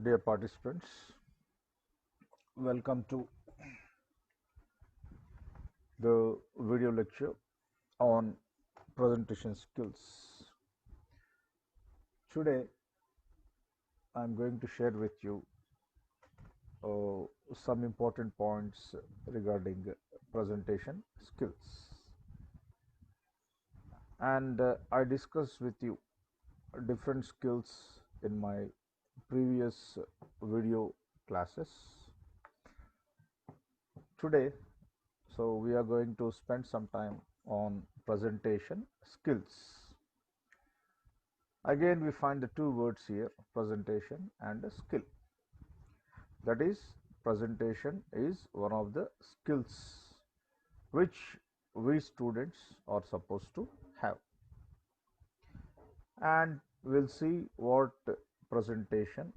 Dear participants, welcome to the video lecture on presentation skills. Today, I'm going to share with you uh, some important points regarding presentation skills. And I discussed with you different skills in my previous video classes. Today, we are going to spend some time on presentation skills. Again, we find the two words here, presentation and skill. That is, presentation is one of the skills which we students are supposed to have. And we'll see what presentation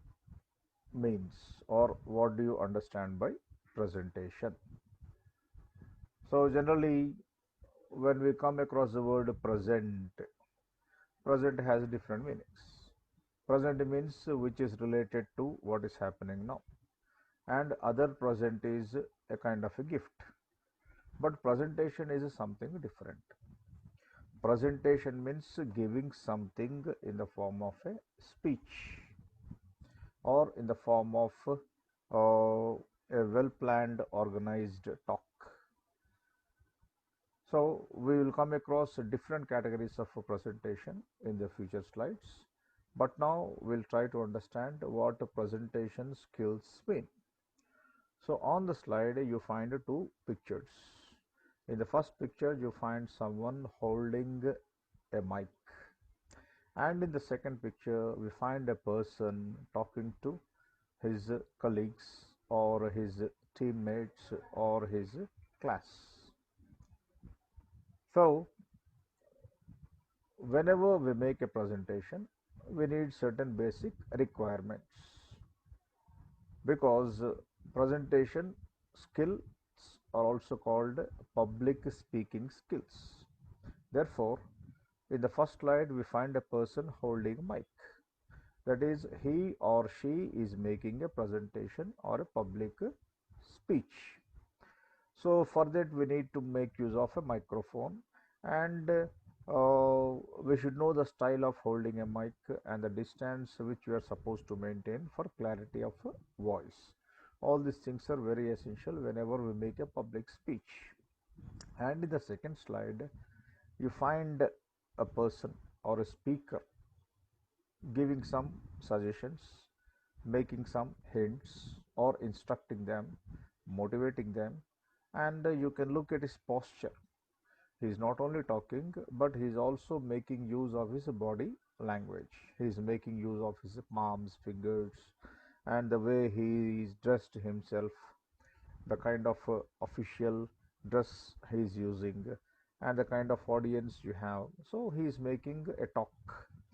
means, or what do you understand by presentation. So generally, when we come across the word present has different meanings. Present means which is related to what is happening now, and other present is a kind of a gift. But presentation is something different. Presentation means giving something in the form of a speech or in the form of a well planned organized talk. So we will come across different categories of presentation in the future slides, but now we'll try to understand what presentation skills mean. So on the slide you find two pictures. In the first picture you find someone holding a mic, and in the second picture we find a person talking to his colleagues or his teammates or his class. So whenever we make a presentation, we need certain basic requirements, because presentation skills are also called public speaking skills. Therefore, in the first slide we find a person holding a mic. That is, he or she is making a presentation or a public speech. So for that we need to make use of a microphone, and we should know the style of holding a mic and the distance which we are supposed to maintain for clarity of voice. All these things are very essential whenever we make a public speech. And in the second slide you find a person or a speaker giving some suggestions, making some hints, or instructing them, motivating them. And you can look at his posture. He is not only talking, but he is also making use of his body language. He is making use of his palms, fingers, and the way he is dressed himself, the kind of official dress he is using, and the kind of audience you have. So he is making a talk,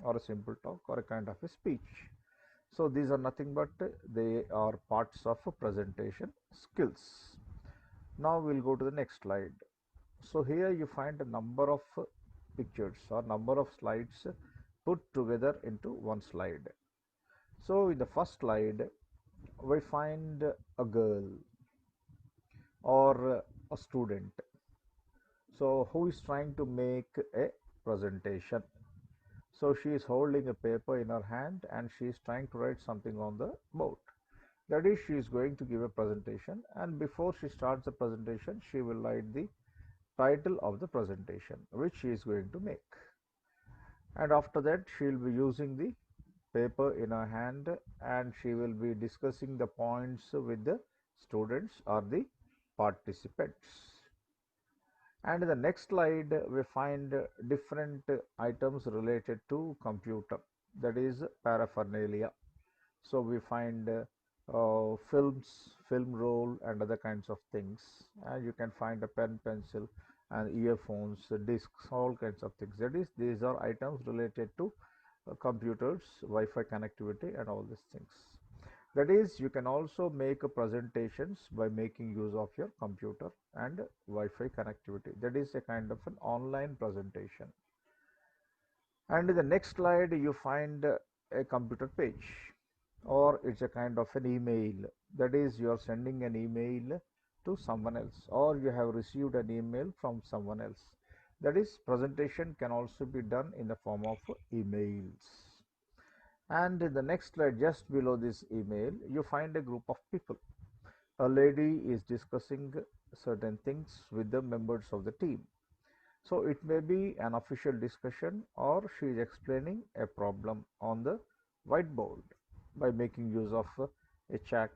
or a simple talk, or a kind of a speech. So these are nothing but they are parts of presentation skills. Now we'll go to the next slide. So here you find a number of pictures or number of slides put together into one slide. So in the first slide we find a girl or a student, so who is trying to make a presentation. So she is holding a paper in her hand and she is trying to write something on the board. That is, she is going to give a presentation, and before she starts the presentation she will write the title of the presentation which she is going to make, and after that she will be using the paper in her hand and she will be discussing the points with the students or the participants. And in the next slide we find different items related to computer, that is paraphernalia. So we find films, film roll, and other kinds of things, and you can find a pen, pencil, and earphones, discs, all kinds of things. That is, these are items related to computers, Wi-Fi connectivity, and all these things. That is, you can also make presentations by making use of your computer and Wi-Fi connectivity. That is a kind of an online presentation. And in the next slide you find a computer page. or it's a kind of an email. That is, you are sending an email to someone else, or you have received an email from someone else. That is, presentation can also be done in the form of emails. And in the next slide, just below this email, you find a group of people. A lady is discussing certain things with the members of the team. So it may be an official discussion, or she is explaining a problem on the whiteboard by making use of a chalk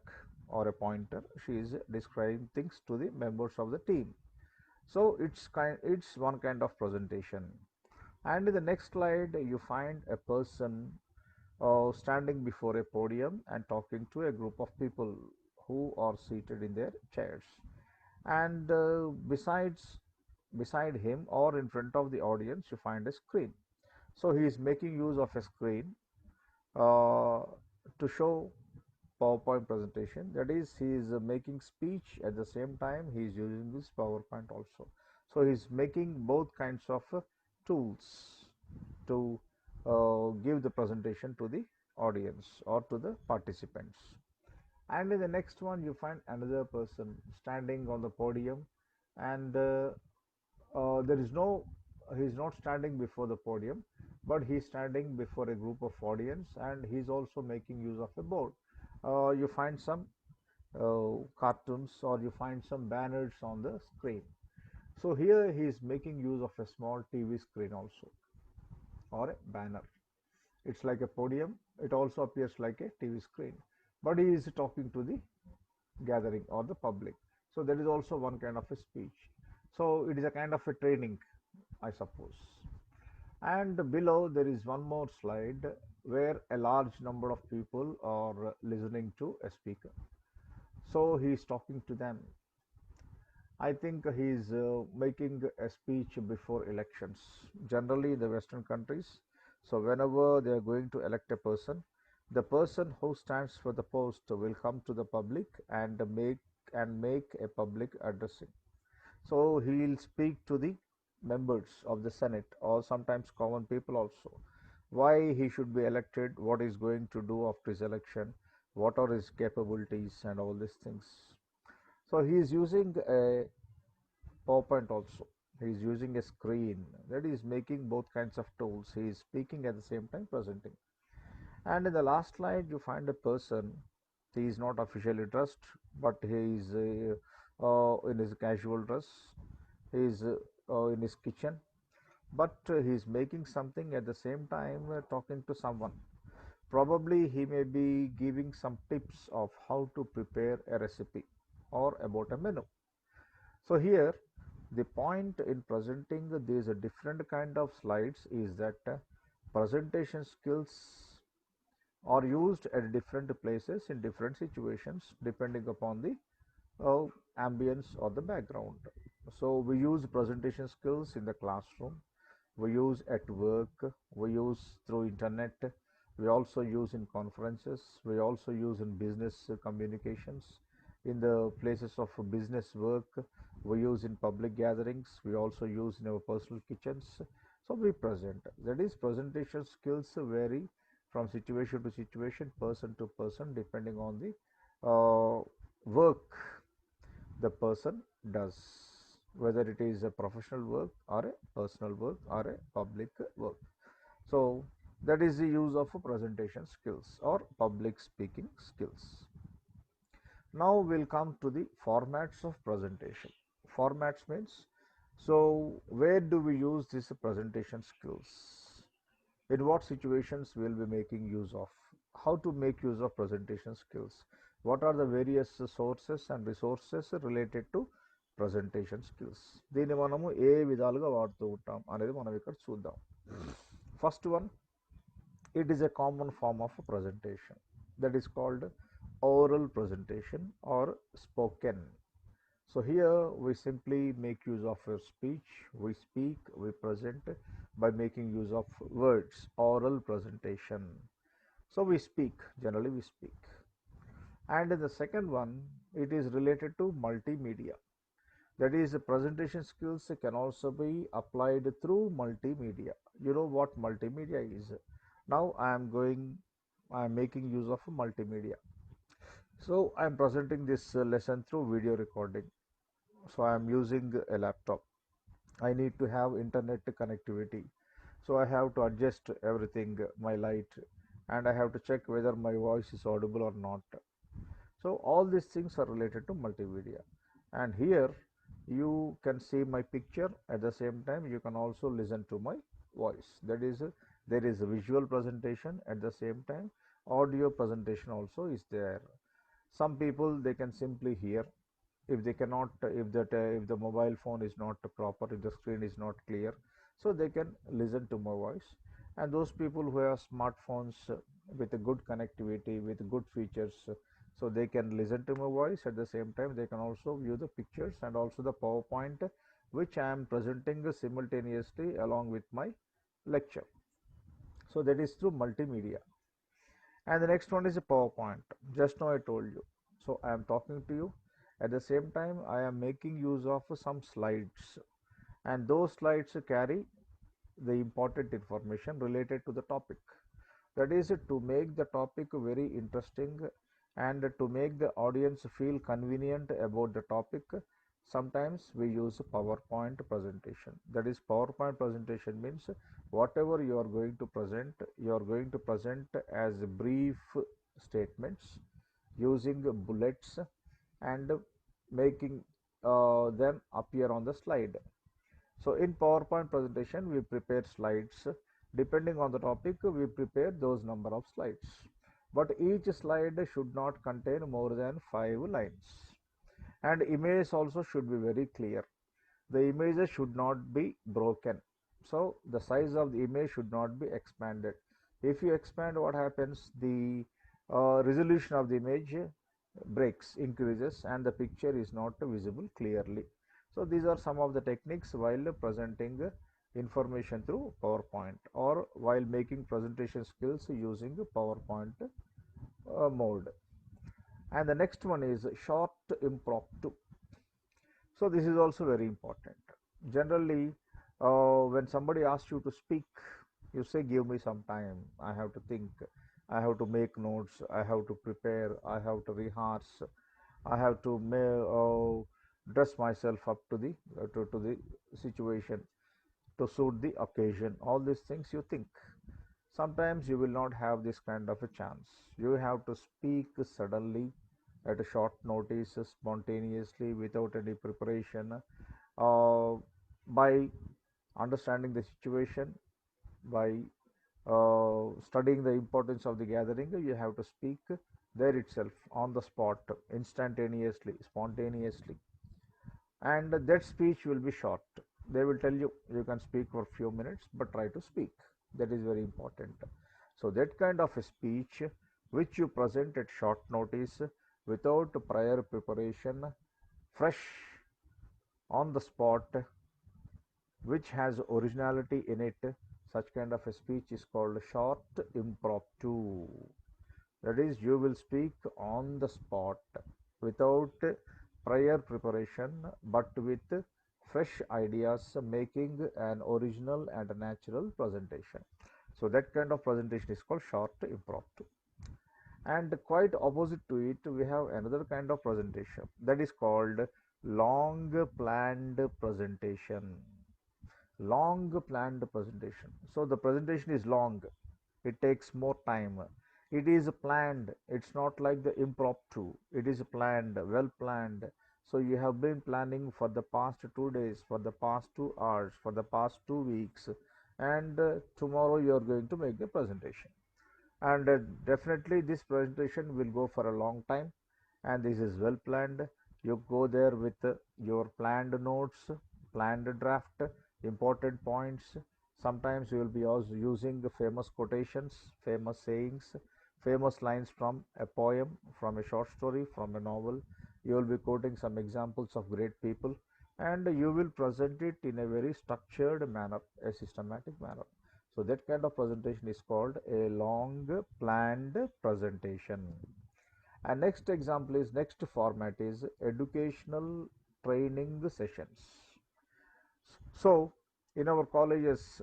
or a pointer. She is describing things to the members of the team. So it's one kind of presentation. And in the next slide, you find a person standing before a podium and talking to a group of people who are seated in their chairs. And beside him or in front of the audience, you find a screen. So he is making use of a screen uh, to show PowerPoint presentation. That is, he is making speech at the same time he is using this PowerPoint also. So he is making both kinds of tools to give the presentation to the audience or to the participants. And in the next one, you find another person standing on the podium, and there is no, he's not standing before the podium, but he's standing before a group of audience, and he's also making use of a board. You find some cartoons, or you find some banners on the screen. So here he is making use of a small TV screen also, or a banner. It's like a podium. It also appears like a TV screen, but he is talking to the gathering or the public. So that is also one kind of a speech. So it is a kind of a training, I suppose. And below there is one more slide where a large number of people are listening to a speaker. So he is talking to them. I think he is making a speech before elections, generally in the Western countries. So whenever they are going to elect a person, the person who stands for the post will come to the public and make a public addressing. So he will speak to the members of the Senate, or sometimes common people also, why he should be elected, what he is going to do after his election, what are his capabilities, and all these things. So he is using a PowerPoint also. He is using a screen, that is making both kinds of tools. He is speaking at the same time presenting. And in the last slide, you find a person. He is not officially dressed, but he is in his casual dress. He is in his kitchen, but he is making something at the same time talking to someone. Probably he may be giving some tips of how to prepare a recipe or about a menu. So here the point in presenting these different kind of slides is that presentation skills are used at different places in different situations depending upon the uh, ambience or the background. So we use presentation skills in the classroom, we use at work, we use through internet, we also use in conferences, we also use in business communications, in the places of business work, we use in public gatherings, we also use in our personal kitchens. So we present. That is, presentation skills vary from situation to situation, person to person, depending on the work the person does, whether it is a professional work or a personal work or a public work. So that is the use of presentation skills or public speaking skills. Now we'll come to the formats of presentation. Formats means, so where do we use these presentation skills? In what situations we'll be making use of? How to make use of presentation skills? What are the various sources and resources related to presentation skills? దీన్ని మనము ఏ విధాలుగా వాడుతూ ఉంటాం అనేది మనం ఇక్కడ చూద్దాం. First one, it is a common form of a presentation, that is called oral presentation or spoken. So here we simply make use of a speech, we speak, we present by making use of words, oral presentation. So we speak, generally we speak. And in the second one, it is related to multimedia. That is, presentation skills can also be applied through multimedia. You know what multimedia is. Now I am going I am making use of multimedia. So I am presenting this lesson through video recording. So I am using a laptop. I need to have internet connectivity. So I have to adjust everything, my light, and I have to check whether my voice is audible or not. So all these things are related to multimedia. And here you can see my picture, at the same time you can also listen to my voice. That is, there is a visual presentation, at the same time audio presentation also is there. Some people, they can simply hear. If they cannot, if the mobile phone is not proper, if the screen is not clear, so they can listen to my voice. And those people who have smartphones with a good connectivity, with good features, so they can listen to my voice. At the same time they can also view the pictures and also the PowerPoint, which I am presenting simultaneously along with my lecture. So that is through multimedia. And the next one is a PowerPoint. Just now I told you. So I am talking to you. At the same time, I am making use of some slides, and those slides carry the important information related to the topic. That is to make the topic very interesting and to make the audience feel convenient about the topic. Sometimes we use PowerPoint presentation. That is, PowerPoint presentation means whatever you are going to present, you are going to present as brief statements using bullets and making them appear on the slide. So in PowerPoint presentation, we prepare slides. Depending on the topic, we prepare those number of slides. But each slide should not contain more than 5 lines. And image also should be very clear. The images should not be broken. So the size of the image should not be expanded. If you expand, what happens? The resolution of the image breaks, increases, and the picture is not visible clearly. So these are some of the techniques while presenting information through PowerPoint, or while making presentation skills using PowerPoint mode. And the next one is short impromptu. So this is also very important. Generally, when somebody asks you to speak, you say, give me some time. I have to think. I have to make notes. I have to prepare. I have to rehearse. I have to dress myself up to the situation to suit the occasion. All these things you think. Sometimes you will not have this kind of a chance. You have to speak suddenly at a short notice, spontaneously, without any preparation, by understanding the situation, by studying the importance of the gathering. You have to speak there itself, on the spot, instantaneously, spontaneously, and that speech will be short. They will tell you, you can speak for a few minutes, but try to speak. That is very important. So that kind of a speech which you present at short notice, without prior preparation, fresh, on the spot, which has originality in it, such kind of a speech is called short impromptu. That is, you will speak on the spot without prior preparation, but with fresh ideas, making an original and natural presentation. So that kind of presentation is called short impromptu. And quite opposite to it, we have another kind of presentation that is called long planned presentation. Long planned presentation. So the presentation is long, it takes more time, it is planned, it's not like the impromptu, it is planned, well planned. So you have been planning for the past 2 days, for the past 2 hours, for the past 2 weeks, and tomorrow you are going to make the presentation. And definitely this presentation will go for a long time, and this is well planned. You go there with your planned notes, planned draft, important points. Sometimes you will be also using the famous quotations, famous sayings, famous lines from a poem, from a short story, from a novel. You will be quoting some examples of great people, and you will present it in a very structured manner, a systematic manner. So that kind of presentation is called a long planned presentation. And next example is, next format is educational training sessions. So in our colleges,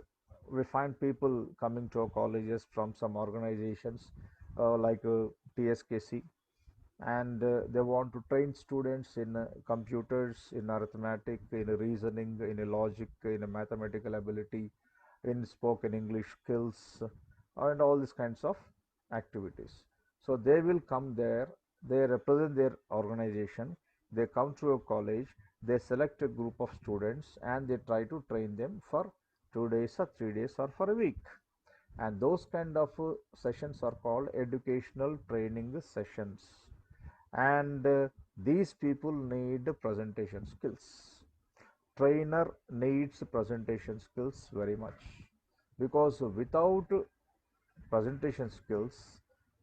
we find people coming to our colleges from some organizations, like TSKC, and they want to train students in computers, in arithmetic, in reasoning, in logic, in mathematical ability, in spoken English skills, and all these kinds of activities. So they will come there, they represent their organization, they come to a college, they select a group of students and they try to train them for 2 days or 3 days or for a week. And those kind of sessions are called educational training sessions. And these people need presentation skills. Trainer needs presentation skills very much, because without presentation skills,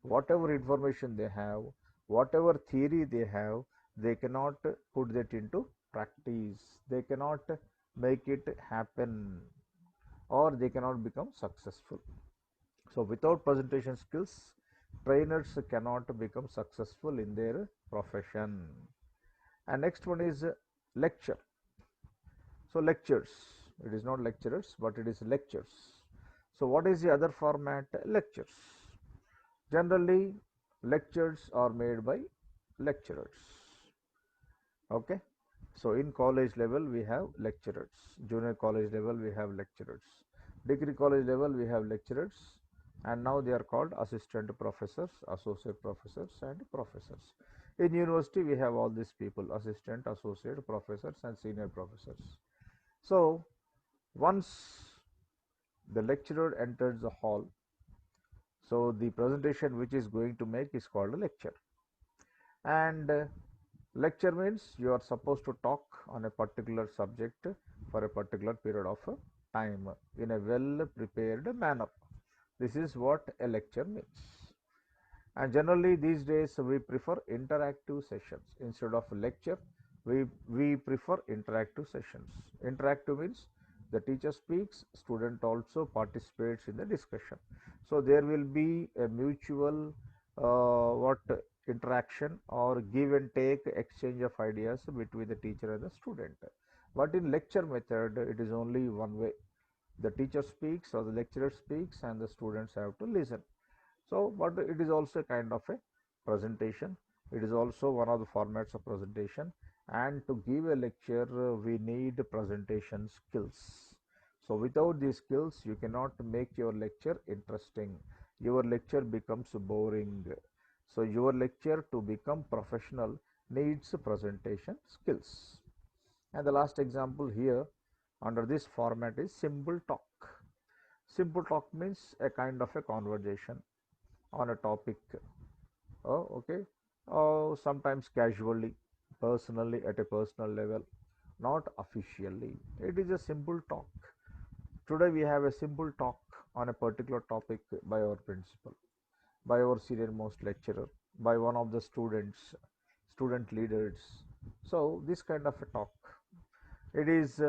whatever information they have, whatever theory they have, they cannot put that into practice, they cannot make it happen, or they cannot become successful. So without presentation skills, trainers cannot become successful in their profession. And next one is lecture. So lectures, it is not lecturers, but it is lectures. So what is the other format? Lectures. Generally, lectures are made by lecturers. Okay. So in college level we have lecturers, junior college level we have lecturers, degree college level we have lecturers, and now they are called assistant professors, associate professors, and professors. In university we have all these people: assistant, associate professors, and senior professors. So once the lecturer enters the hall, so the presentation which is going to make is called a lecture. And lecture means you are supposed to talk on a particular subject for a particular period of time in a well prepared manner. This is what a lecture means. And generally these days we prefer interactive sessions instead of lecture. We prefer interactive sessions. Interactive means the teacher speaks, student also participates in the discussion. So there will be a mutual what interaction or give and take, exchange of ideas between the teacher and the student. But in lecture method it is only one way: the teacher speaks or the lecturer speaks and the students have to listen. So but it is also a kind of a presentation, it is also one of the formats of presentation. And to give a lecture we need presentation skills. So without these skills you cannot make your lecture interesting, your lecture becomes boring. So your lecture to become professional needs presentation skills. And the last example here under this format is simple talk. Simple talk means a kind of a conversation on a topic. Oh, okay. Oh, sometimes casually, personally, at a personal level, not officially. It is a simple talk. Today we have a simple talk on a particular topic by our principal, by our senior most lecturer, by one of the students, student leaders. So this kind of a talk. It is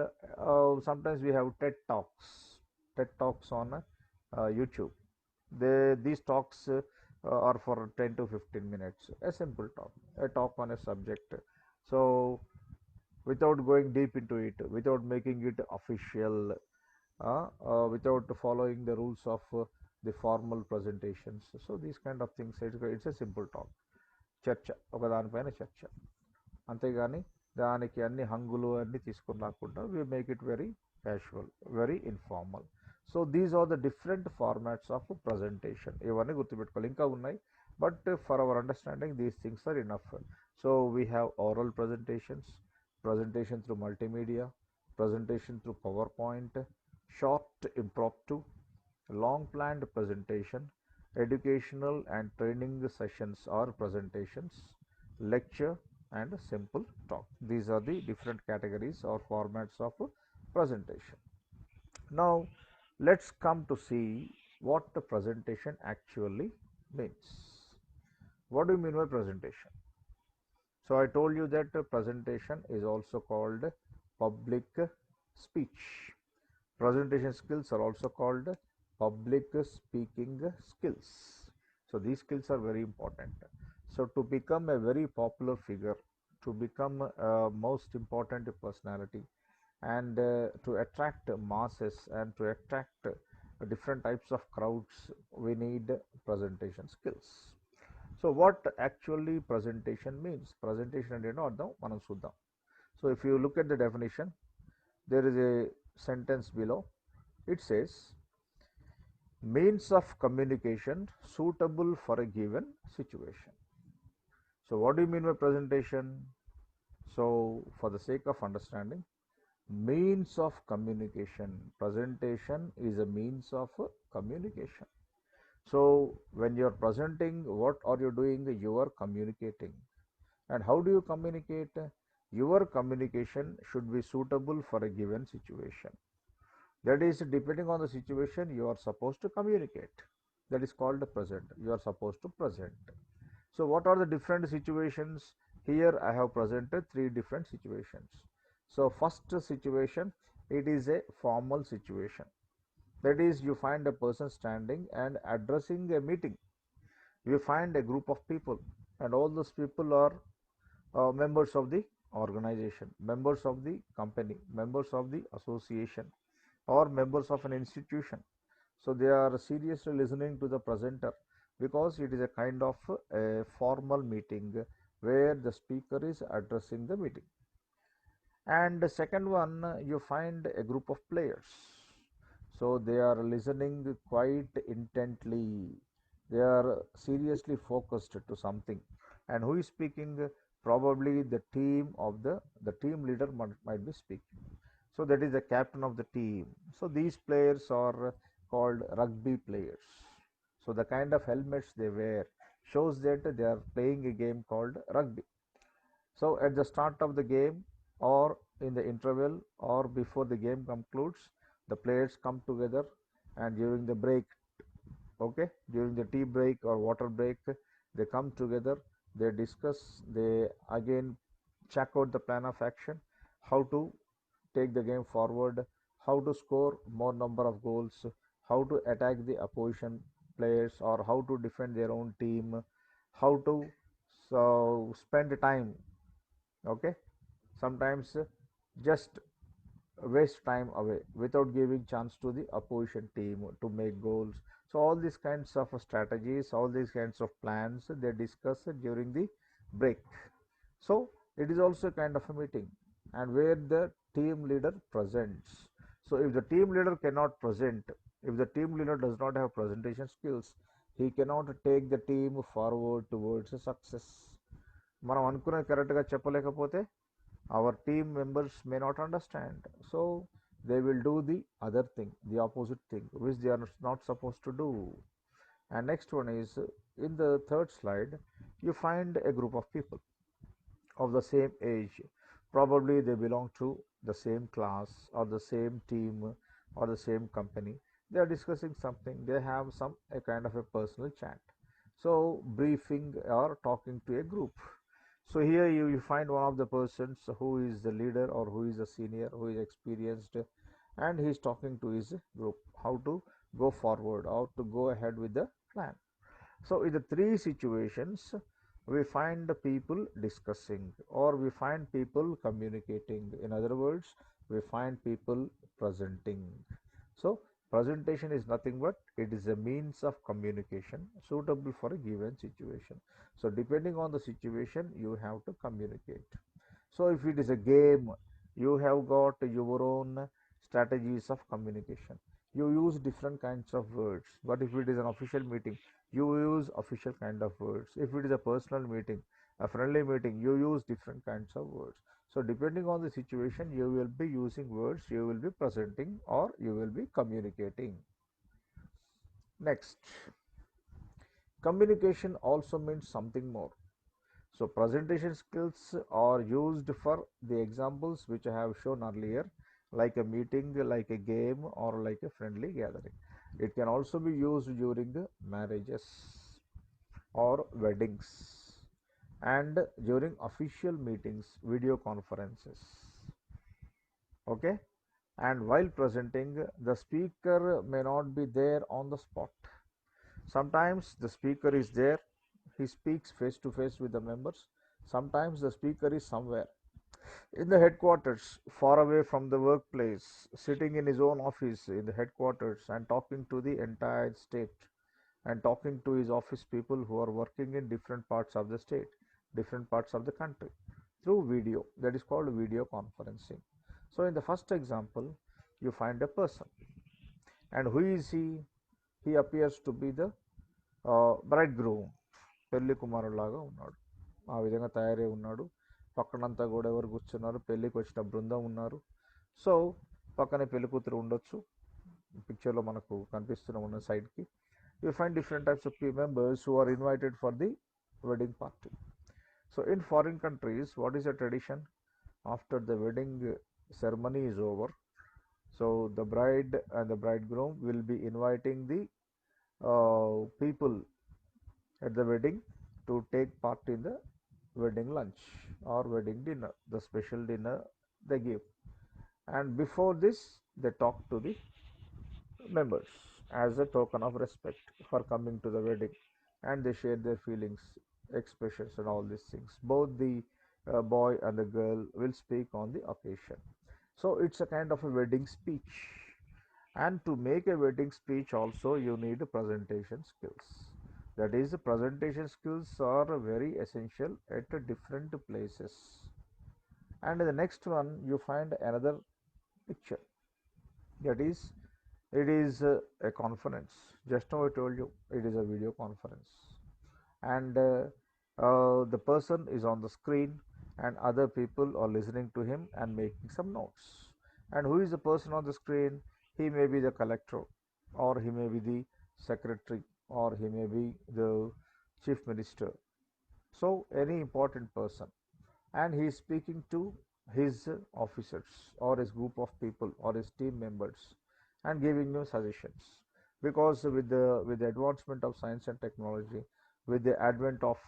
sometimes we have TED talks on YouTube. These talks are for 10 to 15 minutes, a simple talk, a talk on a subject. So without going deep into it, without making it official, without following the rules of the formal presentations. So these kind of things, it's a simple talk. చర్చ, ఒక దానిపైన చర్చ, అంతేగాని దానికి అన్ని హంగులు అన్ని తీసుకుని రాకుండా we make it very casual, very informal. So these are the different formats of presentation. ఇవన్నీ గుర్తుపెట్టుకోవాలి, ఇంకా ఉన్నాయి, but for our understanding these things are enough. So we have oral presentations, presentation through multimedia, presentation through PowerPoint, short impromptu, long planned presentation, educational and training sessions or presentations, lecture, and simple talk. These are the different categories or formats of presentation. Now let's come to see what the presentation actually means. What do you mean by presentation? So I told you that presentation is also called public speech. Presentation skills are also called public speaking skills. So these skills are very important. So to become a very popular figure, to become a most important personality, and to attract masses and to attract different types of crowds, we need presentation skills. So what actually presentation means? Presentation అంటే ఏంటో అర్థం మనం చూద్దాం. So if you look at the definition, there is a sentence below. It says means of communication suitable for a given situation. So what do you mean by presentation? So for the sake of understanding, means of communication, presentation is a means of communication. So when you are presenting, what are you doing? You are communicating. And how do you communicate? Your communication should be suitable for a given situation. That is, depending on the situation, you are supposed to communicate. That is called present. You are supposed to present. So what are the different situations? Here I have presented three different situations. So first situation, it is a formal situation. That is, you find a person standing and addressing a meeting. You find a group of people, and all those people are members of the organization, members of the company, members of the association, or members of an institution. So they are seriously listening to the presenter because it is a kind of a formal meeting where the speaker is addressing the meeting. And the second one, you find a group of players. So they are listening quite intently. They are seriously focused to something. And who is speaking? Probably the team of the team leader might be speaking. So that is the captain of the team. So these players are called rugby players. So the kind of helmets they wear shows that they are playing a game called rugby. So at the start of the game, or in the interval, or before the game concludes, the players come together, and during the break, okay, during the tea break or water break, they come together, they discuss, they again check out the plan of action, how to take the game forward, how to score more number of goals, how to attack the opposition players, or how to defend their own team, how to spend time, okay, sometimes just waste time away without giving chance to the opposition team to make goals. So all these kinds of strategies, all these kinds of plans, they discuss during the break. So it is also a kind of a meeting, and where the team leader presents. So if the team leader cannot present, if the team leader does not have presentation skills, he cannot take the team forward towards a success. మనం అనుకున్నది కరెక్ట్గా చెప్పలేకపోతే our team members may not understand. So they will do the other thing, the opposite thing, which they are not supposed to do. And next one is, in the third slide, you find a group of people of the same age. Probably they belong to the same class or the same team or the same company. They are discussing something. They have some a kind of a personal chat. So briefing or talking to a group. So here you find one of the persons who is the leader or who is a senior, who is experienced, and he is talking to his group how to go forward, how to go ahead with the plan. So in the three situations, we find the people discussing, or we find people communicating. In other words, we find people presenting. So presentation is nothing but it is a means of communication suitable for a given situation. So depending on the situation, you have to communicate. So if it is a game, you have got your own strategies of communication. You use different kinds of words. But if it is an official meeting, you use official kind of words. If it is a personal meeting, a friendly meeting, you use different kinds of words. So depending on the situation, you will be using words, you will be presenting, or you will be communicating. Next, communication also means something more. So presentation skills are used for the examples which I have shown earlier, like a meeting, like a game, or like a friendly gathering. It can also be used during marriages or weddings, and during official meetings, video conferences. Okay, and while presenting, the speaker may not be there on the spot. Sometimes the speaker is there, he speaks face to face with the members. Sometimes the speaker is somewhere. In the headquarters, far away from the workplace, sitting in his own office in the headquarters and talking to the entire state and talking to his office people who are working in different parts of the state, different parts of the country through video. That is called video conferencing. So, in the first example, you find a person, and who is he? He appears to be the bridegroom, పెళ్లి కుమారులాగా ఉన్నాడు. ఆ విధంగా తయారై ఉన్నాడు. పక్కనంతా కూడా ఎవరు కూర్చున్నారు? పెళ్ళికి వచ్చిన బృందం ఉన్నారు. సో పక్కనే పెళ్లి కూతురు ఉండొచ్చు. పిక్చర్లో మనకు కనిపిస్తున్న ఉన్న సైడ్కి you find different types of members who are invited for the wedding party. So in foreign countries, what is the tradition? After the wedding ceremony is over, so the bride and the bridegroom will be inviting the people at the wedding to take part in the wedding lunch or wedding dinner, the special dinner they give. And before this, they talk to the members as a token of respect for coming to the wedding, and they share their feelings, expressions, and all these things. Both the boy and the girl will speak on the occasion. So it's a kind of a wedding speech. And to make a wedding speech also you need presentation skills. That is, the presentation skills are very essential at different places. And in the next one you find another picture. That is, it is a conference. Just now I told you it is a video conference, and the person is on the screen and other people are listening to him and making some notes. And who is the person on the screen? He may be the collector, or he may be the secretary, or he may be the chief minister. So any important person, and he is speaking to his officers or his group of people or his team members and giving you suggestions. Because with the advancement of science and technology, with the advent of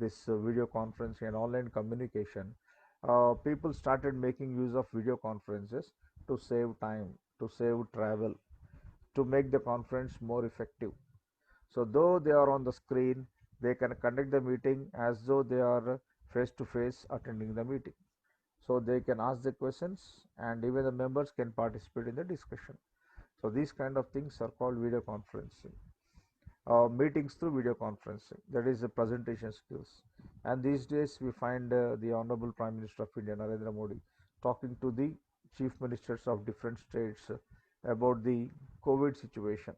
this video conferencing and online communication, people started making use of video conferences to save time, to save travel, to make the conference more effective. So though they are on the screen, they can conduct the meeting as though they are face to face attending the meeting. So they can ask the questions and even the members can participate in the discussion. So these kind of things are called video conferencing. Meetings through video conferencing, that is the presentation skills. And these days we find the Honorable Prime Minister of India, Narendra Modi, talking to the chief ministers of different states about the COVID situation.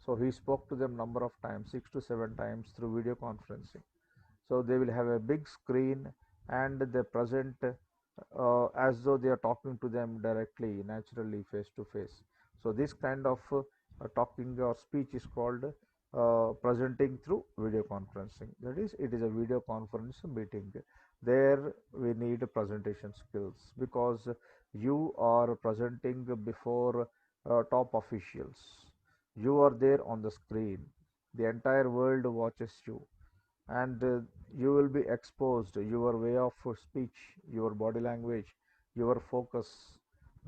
So he spoke to them number of times, 6 to 7 times through video conferencing. So they will have a big screen and they present as though they are talking to them directly, naturally, face to face. So this kind of talking or speech is called presenting through video conferencing. That is, it is a video conference meeting. There we need presentation skills because you are presenting before top officials. You are there on the screen. The entire world watches you, and you will be exposed. Your way of speech, your body language, your focus,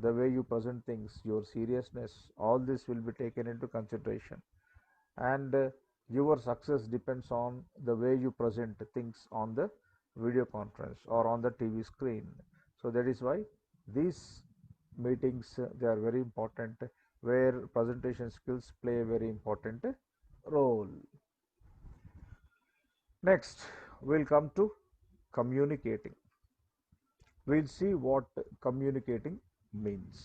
the way you present things, your seriousness, all this will be taken into consideration. And your success depends on the way you present things on the video conference or on the TV screen. So that is why these meetings they are very important, where presentation skills play a very important role. Next, we'll come to communicating. We'll see what communicating means,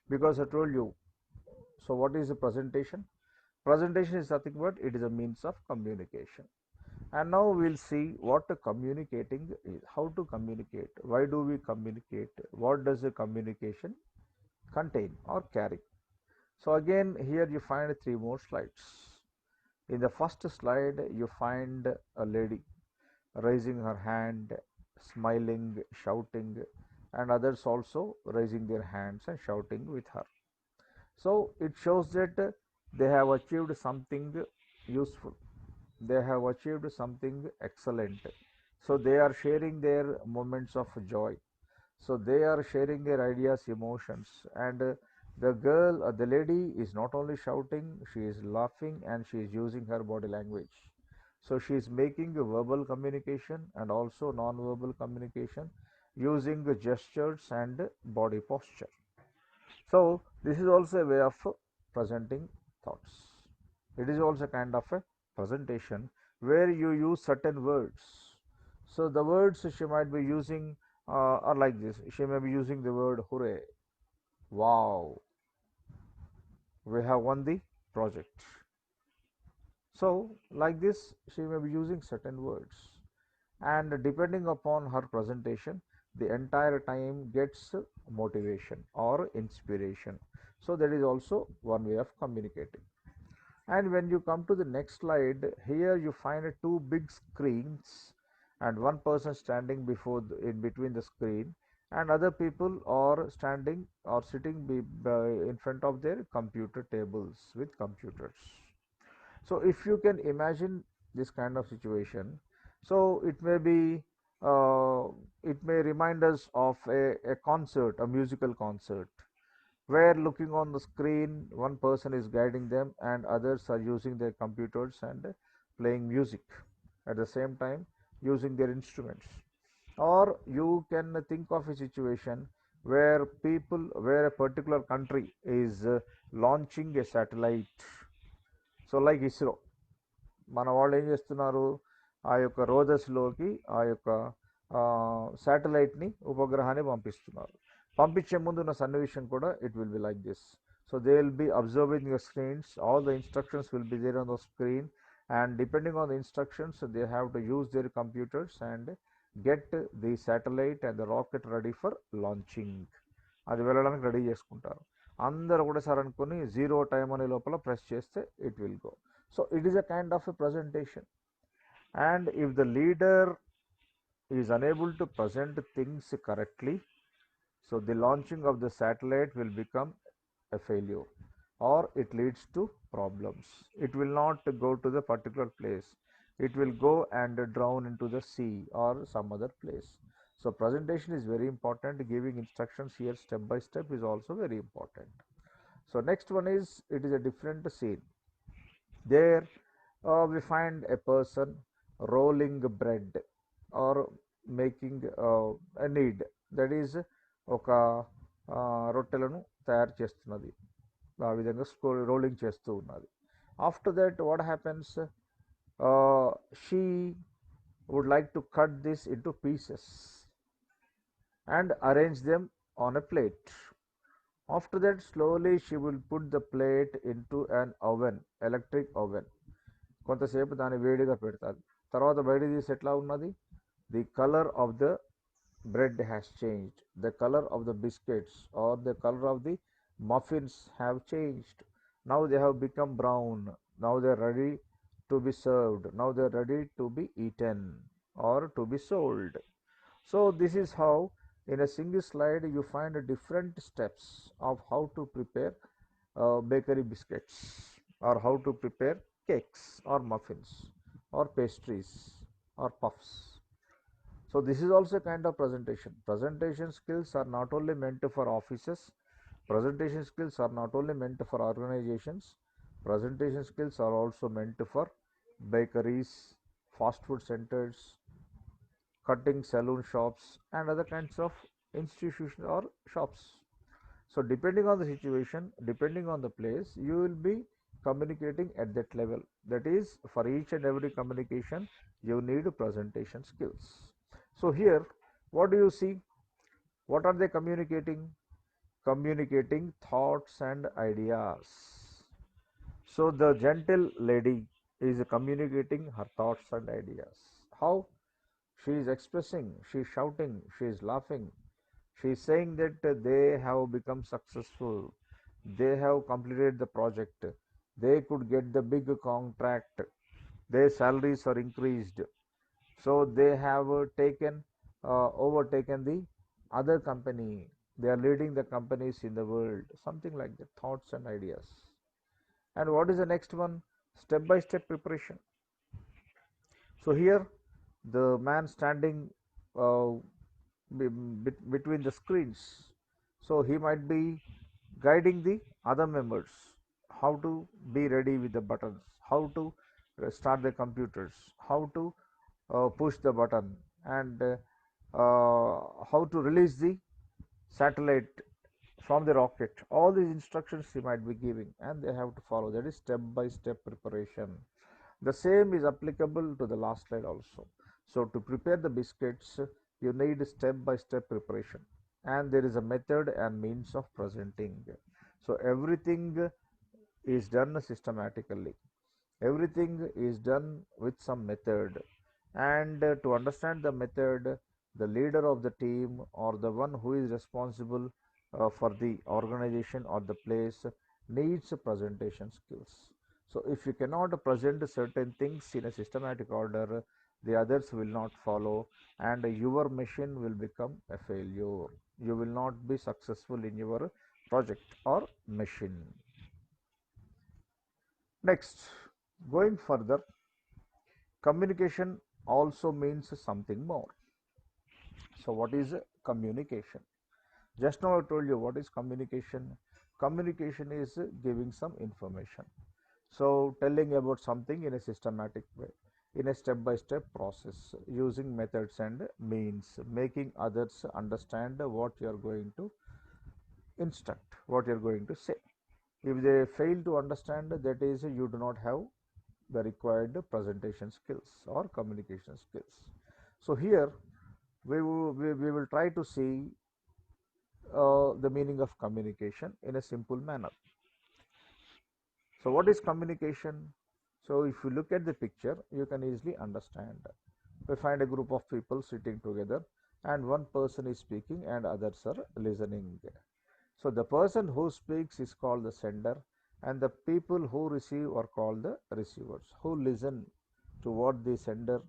because I told you. So what is a presentation? Presentation is nothing but it is a means of communication. And now we'll see what communicating is, how to communicate, why do we communicate, what does a communication contain or carry. So again here you find 3 more slides. In the first slide you find a lady raising her hand, smiling, shouting, and others also raising their hands and shouting with her. So it shows that they have achieved something useful, they have achieved something excellent. So they are sharing their moments of joy, so they are sharing their ideas, emotions. And the girl, the lady is not only shouting, she is laughing and she is using her body language. So she is making a verbal communication and also non-verbal communication, using the gestures and body posture. So this is also a way of presenting thoughts. It is also kind of a presentation where you use certain words. So the words she might be using are like this. She may be using the word hooray, wow, we have won the project. So like this, she may be using certain words. And depending upon her presentation, the entire time gets motivation or inspiration. So that is also one way of communicating. And when you come to the next slide, here you find two big screens and one person standing in between the screen, and other people are standing or sitting in front of their computer tables with computers. So if you can imagine this kind of situation, so uh, it may remind us of a concert, a musical concert, where looking on the screen, one person is guiding them and others are using their computers and playing music at the same time using their instruments. Or you can think of a situation where a particular country is launching a satellite. So like ISRO, మన వాళ్ళు ఏం చేస్తున్నారు, ఆ యొక్క రోజస్లోకి ఆ యొక్క శాటిలైట్ని ఉపగ్రహాన్ని పంపిస్తున్నారు. పంపించే ముందు ఉన్న సన్నివేశం కూడా it will be like this. So they will be observing the screens, all the instructions will be there on the screen, and depending on the instructions they have to use their computers and get the satellite and the rocket ready for launching. అది వెళ్ళడానికి ready చేసుకుంటారు. అందరూ కూడా sir అనుకుని zero time అనే లోపల press చేస్తే it will go. So it is a kind of a presentation. And if the leader is unable to present things correctly, so the launching of the satellite will become a failure, or it leads to problems. It will not go to the particular place. It will go and drown into the sea or some other place. So presentation is very important. Giving instructions here step by step is also very important. So next one is, it is a different scene. There we find a person rolling bread or making a knead, that is ఒక రొట్టెలను తయారు చేస్తున్నది, ఆ విధంగా rolling చేస్తూ ఉన్నది. After that what happens, she would like to cut this into pieces and arrange them on a plate. After that, slowly she will put the plate into an oven, electric oven. కొంతసేపు దాన్ని వేడిగా పెడతారు. తర్వాత బయట తీసి ఎట్లా ఉన్నది, the colour of the bread has changed, the color of the biscuits or the color of the muffins have changed. Now they have become brown. Now they are ready to be served. Now they are ready to be eaten or to be sold. So this is how in a single slide you find different steps of how to prepare bakery biscuits, or how to prepare cakes or muffins or pastries or puffs. So this is also a kind of presentation. Presentation skills are not only meant for offices, presentation skills are not only meant for organizations, presentation skills are also meant for bakeries, fast food centers, cutting saloon shops and other kinds of institutions or shops. So depending on the situation, depending on the place, you will be communicating at that level. That is, for each and every communication you need presentation skills. So here what do you see, what are they communicating? Communicating thoughts and ideas. So the gentle lady is communicating her thoughts and ideas. How? She is expressing, she is shouting, she is laughing, she is saying that they have become successful, they have completed the project, they could get the big contract, their salaries are increased, so they have overtaken the other company, they are leading the companies in the world, something like that, thoughts and ideas. And what is the next one? Step by step preparation. So here the man standing uh, between the screens, so he might be guiding the other members how to be ready with the buttons, how to start the computers, how to push the button, and how to release the satellite from the rocket. All these instructions he might be giving, and they have to follow. That is step by step preparation. The same is applicable to the last slide also. So to prepare the biscuits, you need step by step preparation, and there is a method and means of presenting. So everything is done systematically. Everything is done with some method, and to understand the method, the leader of the team or the one who is responsible for the organization or the place needs presentation skills. So if you cannot present certain things in a systematic order, the others will not follow, and your mission will become a failure. You will not be successful in your project or mission. Next, going further, communication also means something more. So, what is communication? Just now I told you what is communication. Communication is giving some information. So, telling about something in a systematic way, in a step by step process, using methods and means, making others understand what you are going to instruct, what you are going to say. If they fail to understand, that is, you do not have the required presentation skills or communication skills. So here we will try to see the meaning of communication in a simple manner. So what is communication? So if you look at the picture, you can easily understand. We find a group of people sitting together, and one person is speaking and others are listening. So the person who speaks is called the sender, and the people who receive are called the receivers, who listen to what the sender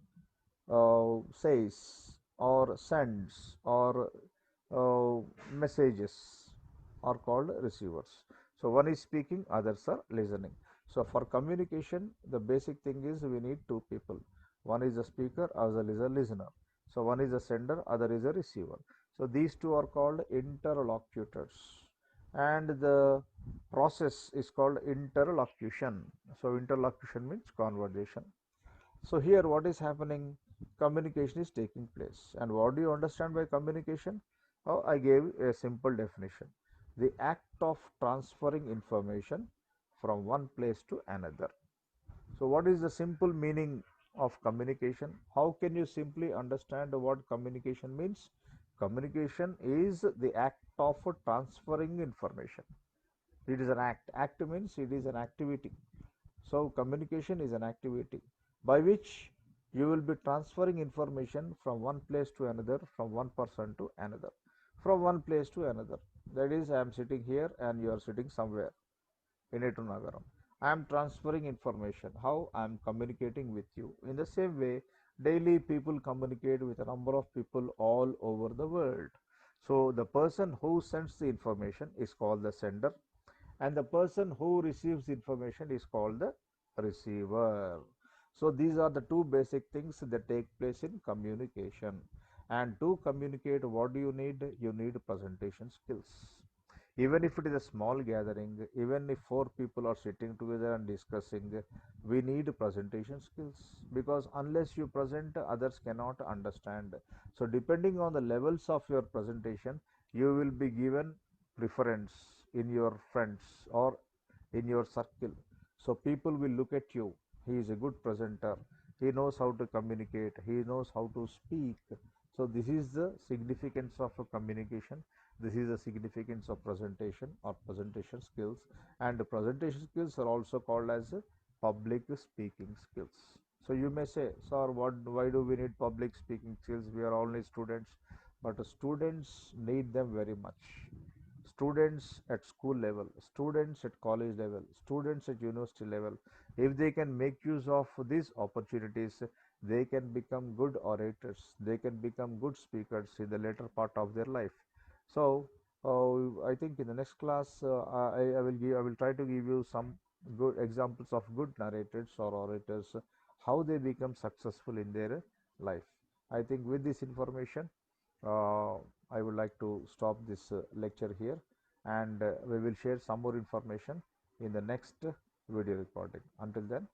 says or sends or messages are called receivers. So one is speaking, others are listening. So for communication, the basic thing is we need two people. One is a speaker, other is a listener. So one is a sender, other is a receiver. So these two are called interlocutors, and the process is called interlocution. So interlocution means conversation. So here what is happening? Communication is taking place. And what do you understand by communication? Oh, I gave a simple definition. The act of transferring information from one place to another. So what is the simple meaning of communication? How can you simply understand what communication means? Communication is the act of transferring information. It is an act. Act means it is an activity. So communication is an activity by which you will be transferring information from one place to another, from one person to another, from one place to another. That is, I am sitting here and you are sitting somewhere in Etunagaram. I am transferring information. How? I am communicating with you. In the same way, daily people communicate with a number of people all over the world. So the person who sends the information is called the sender, and the person who receives information is called the receiver. So these are the two basic things that take place in communication. And to communicate, what do you need? You need presentation skills. Even if it is a small gathering, even if four people are sitting together and discussing, we need presentation skills, because unless you present, others cannot understand. So depending on the levels of your presentation, you will be given preference in your friends or in your circle. So people will look at you. He is a good presenter. He knows how to communicate. He knows how to speak. So this is the significance of a communication. This is the significance of presentation or presentation skills. And the presentation skills are also called as public speaking skills. So you may say, sir, why do we need public speaking skills? We are only students. But students need them very much. Students at school level, students at college level, students at university level, if they can make use of these opportunities, they can become good orators, they can become good speakers in the later part of their life. So I think in the next class, I will try to give you some good examples of good narrators or orators, how they become successful in their life. I think with this information, uh, I would like to stop this lecture here, and we will share some more information in the next video recording. Until then,